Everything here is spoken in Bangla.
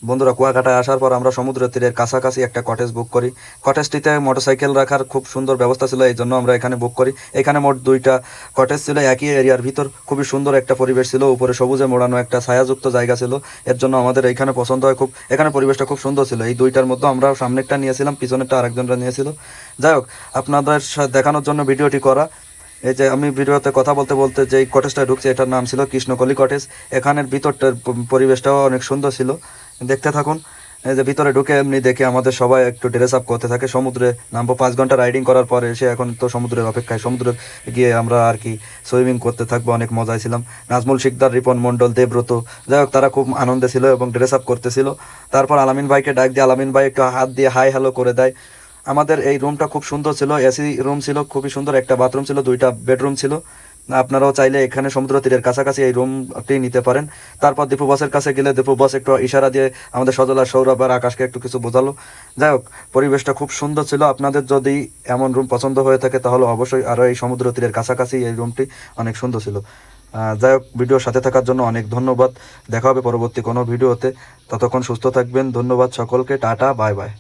বন্ধুরা, কুয়াকাটায় আসার পর আমরা সমুদ্র তীরের কাছাকাছি একটা কটেজ বুক করি। কটেজটিতে মোটরসাইকেল রাখার খুব সুন্দর ব্যবস্থা ছিল, এই জন্য আমরা এখানে বুক করি। এখানে মোট দুইটা কটেজ ছিল একই এরিয়ার ভিতর। খুবই সুন্দর একটা পরিবেশ ছিল, উপরে সবুজে মোড়ানো একটা ছায়াযুক্ত জায়গা ছিল। এর জন্য আমাদের এইখানে পছন্দ হয় খুব। এখানে পরিবেশটা খুব সুন্দর ছিল। এই দুইটার মধ্যে আমরা সামনেরটা নিয়েছিলাম, পিছনেরটা আরেকজনরা নিয়েছিল। যাই হোক, আপনাদের দেখানোর জন্য ভিডিওটি করা। এই যে আমি ভিডিওতে কথা বলতে বলতে যে কটেজটা ঢুকছে, এটার নাম ছিল কৃষ্ণকলি কটেজ। এখানের ভিতরটার পরিবেশটাও অনেক সুন্দর ছিল, দেখতে থাকুন। এই যে ভিতরে ঢুকে এমনি দেখে আমাদের সবাই একটু ড্রেস আপ করতে থাকে। সমুদ্রে নামবো, 5 ঘন্টা রাইডিং করার পরে এসে এখন তো সমুদ্রের অপেক্ষায়, সমুদ্রে গিয়ে আমরা আর কি সুইমিং করতে থাকবো। অনেক মজায় ছিলাম। নাজমুল শিকদার, রিপন মণ্ডল, দেবব্রত, যাই হোক তারা খুব আনন্দে ছিল এবং ড্রেস আপ করতেছিল। তারপর আলামিন ভাইকে ডাক দিয়ে আলামিন ভাই একটু হাত দিয়ে হাই হ্যালো করে দেয়। আমাদের এই রুমটা খুব সুন্দর ছিল, এসি রুম ছিল, খুবই সুন্দর। একটা বাথরুম ছিল, দুইটা বেডরুম ছিল। আপনারাও চাইলে এখানে সমুদ্র তীরের কাছাকাছি এই রুমটি নিতে পারেন। তারপর দীপু বসের কাছে গেলে দীপু বস একটু ইশারা দিয়ে আমাদের সজল আর সৌরভ আর আকাশকে একটু কিছু বোঝালো। যাই হোক, পরিবেশটা খুব সুন্দর ছিল। আপনাদের যদি এমন রুম পছন্দ হয়ে থাকে তাহলে অবশ্যই, আরও এই সমুদ্র তীরের কাছাকাছি এই রুমটি অনেক সুন্দর ছিল। যাই হোক, ভিডিওর সাথে থাকার জন্য অনেক ধন্যবাদ। দেখা হবে পরবর্তী কোনো ভিডিওতে। ততক্ষণ সুস্থ থাকবেন। ধন্যবাদ সকলকে। Tata, bye bye.